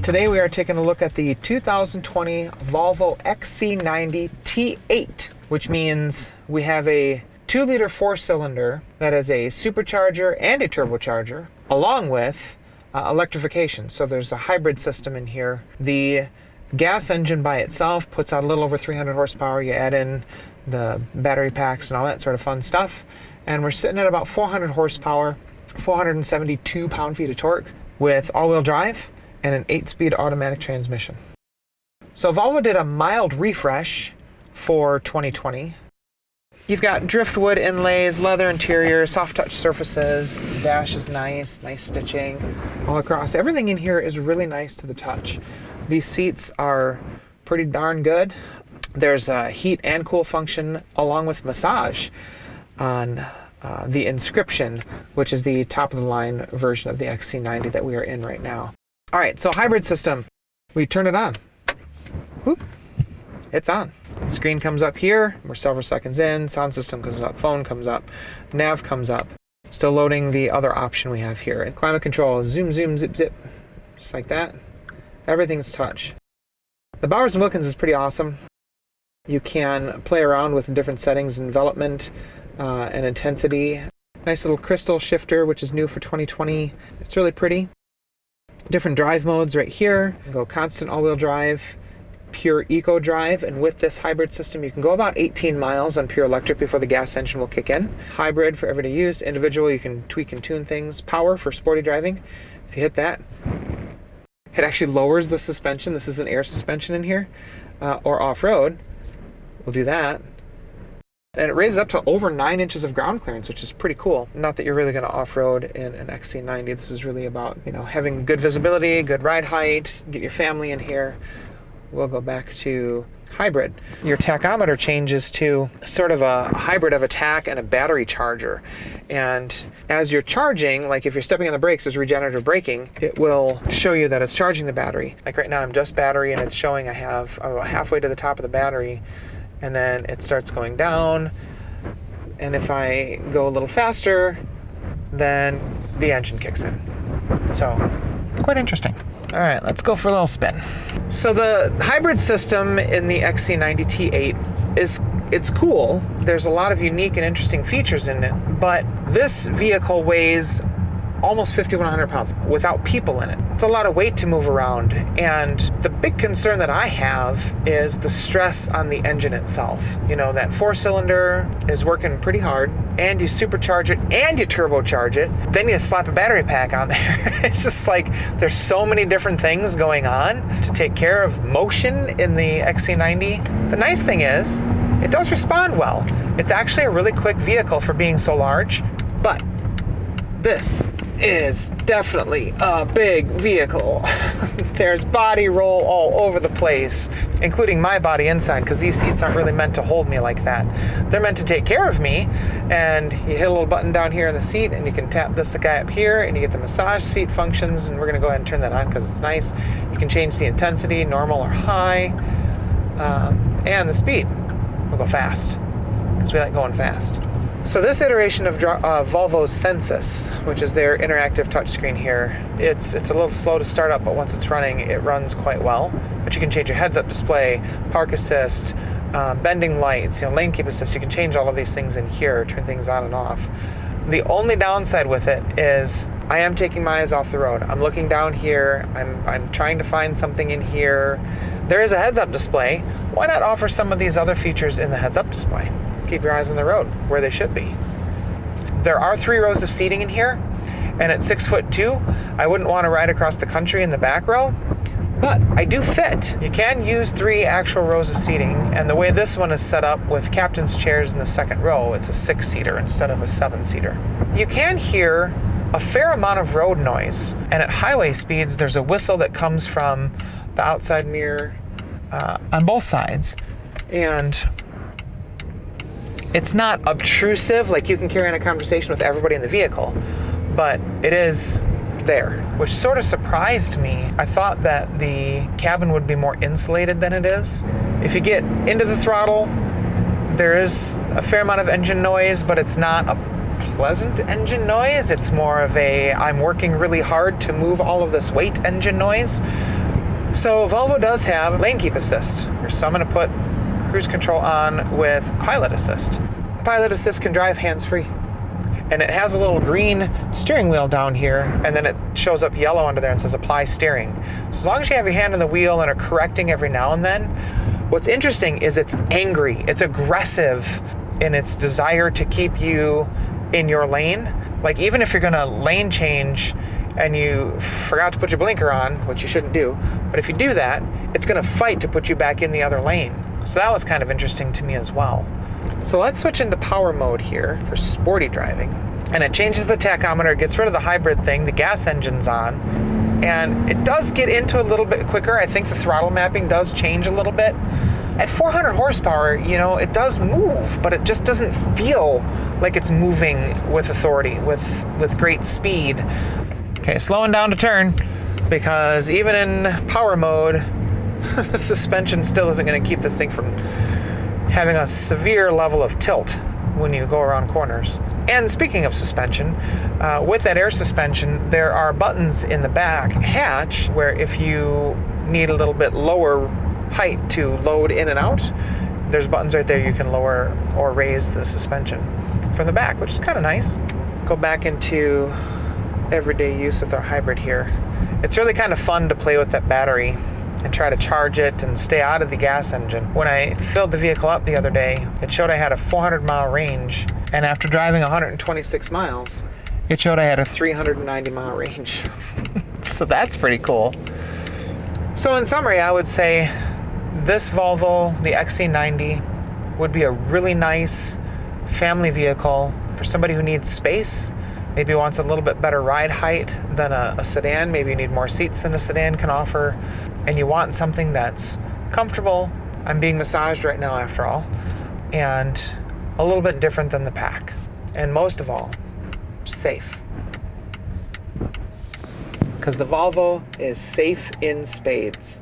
Today we are taking a look at the 2020 Volvo XC90 T8, which means we have a 2-liter 4-cylinder that is a supercharger and a turbocharger, along with electrification. So there's a hybrid system in here. The gas engine by itself puts out a little over 300 horsepower. You add in the battery packs and all that sort of fun stuff, and we're sitting at about 400 horsepower, 472 pound-feet of torque with all-wheel drive and an 8-speed automatic transmission. So Volvo did a mild refresh for 2020. You've got driftwood inlays, leather interior, soft touch surfaces. The dash is nice stitching all across. Everything in here is really nice to the touch. These seats are pretty darn good. There's a heat and cool function along with massage on the Inscription, which is the top of the line version of the XC90 that we are in right now. All right, so hybrid system, we turn it on. Whoop, it's on. Screen comes up here, we're several seconds in, sound system comes up, phone comes up, nav comes up. Still loading the other option we have here. Climate control, zoom, zoom, zip, zip, just like that. Everything's touch. The Bowers & Wilkins is pretty awesome. You can play around with different settings, envelopment and intensity. Nice little crystal shifter, which is new for 2020. It's really pretty. Different drive modes right here. You can go constant all-wheel drive, pure eco drive, and with this hybrid system you can go about 18 miles on pure electric before the gas engine will kick in. Hybrid for everyday use. Individual, you can tweak and tune things. Power for sporty driving. If you hit that, it actually lowers the suspension. This is an air suspension in here. Or off-road, we'll do that. And it raises up to over 9 inches of ground clearance, which is pretty cool. Not that you're really going to off-road in an XC90. This is really about, having good visibility, good ride height, get your family in here. We'll go back to hybrid. Your tachometer changes to sort of a hybrid of a tach and a battery charger. And as you're charging, like if you're stepping on the brakes, there's regenerative braking, it will show you that it's charging the battery. Like right now I'm just battery and it's showing I'm about halfway to the top of the battery, and then it starts going down. And if I go a little faster, then the engine kicks in. So, quite interesting. All right, let's go for a little spin. So the hybrid system in the XC90 T8 it's cool. There's a lot of unique and interesting features in it, but this vehicle weighs almost 5,100 pounds without people in it. It's a lot of weight to move around, and the big concern that I have is the stress on the engine itself. That 4-cylinder is working pretty hard, and you supercharge it and you turbocharge it, then you slap a battery pack on there. It's just like there's so many different things going on to take care of motion in the XC90. The nice thing is it does respond well. It's actually a really quick vehicle for being so large, but this is definitely a big vehicle. There's body roll all over the place, including my body inside, because these seats aren't really meant to hold me like that. They're meant to take care of me, and you hit a little button down here in the seat and you can tap this guy up here and you get the massage seat functions, and we're going to go ahead and turn that on because it's nice. You can change the intensity, normal or high, and the speed. We'll go fast because we like going fast. So this iteration of Volvo's Sensus, which is their interactive touchscreen here, it's a little slow to start up, but once it's running, it runs quite well. But you can change your heads-up display, park assist, bending lights, lane keep assist. You can change all of these things in here, turn things on and off. The only downside with it is I am taking my eyes off the road. I'm looking down here. I'm trying to find something in here. There is a heads-up display. Why not offer some of these other features in the heads-up display? Keep your eyes on the road where they should be. There are 3 rows of seating in here, and at 6'2", I wouldn't want to ride across the country in the back row, but I do fit. You can use 3 actual rows of seating, and the way this one is set up with captain's chairs in the second row, it's a 6-seater instead of a 7-seater. You can hear a fair amount of road noise, and at highway speeds there's a whistle that comes from the outside mirror on both sides, and it's not obtrusive, like you can carry on a conversation with everybody in the vehicle, but it is there, which sort of surprised me. I thought that the cabin would be more insulated than it is. If you get into the throttle, there is a fair amount of engine noise, but it's not a pleasant engine noise. It's more of a, I'm working really hard to move all of this weight engine noise. So Volvo does have lane keep assist. So I'm going to put cruise control on with pilot assist. Pilot assist can drive hands-free. And it has a little green steering wheel down here, and then it shows up yellow under there and says apply steering. So as long as you have your hand on the wheel and are correcting every now and then, what's interesting is it's angry, it's aggressive in its desire to keep you in your lane. Like even if you're gonna lane change and you forgot to put your blinker on, which you shouldn't do, but if you do that, it's gonna fight to put you back in the other lane. So that was kind of interesting to me as well. So let's switch into power mode here for sporty driving. And it changes the tachometer, gets rid of the hybrid thing, the gas engine's on, and it does get into a little bit quicker. I think the throttle mapping does change a little bit. At 400 horsepower, you know, it does move, but it just doesn't feel like it's moving with authority, with great speed. Okay, slowing down to turn, because even in power mode, the suspension still isn't gonna keep this thing from having a severe level of tilt when you go around corners. And speaking of suspension, with that air suspension, there are buttons in the back hatch where if you need a little bit lower height to load in and out, there's buttons right there you can lower or raise the suspension from the back, which is kind of nice. Go back into everyday use with our hybrid here. It's really kind of fun to play with that battery and try to charge it and stay out of the gas engine. When I filled the vehicle up the other day, it showed I had a 400-mile range, and after driving 126 miles, it showed I had a 390-mile range. So that's pretty cool. So in summary, I would say this Volvo, the XC90, would be a really nice family vehicle for somebody who needs space, maybe wants a little bit better ride height than a sedan, maybe you need more seats than a sedan can offer, and you want something that's comfortable. I'm being massaged right now after all, and a little bit different than the pack. And most of all, safe. Because the Volvo is safe in spades.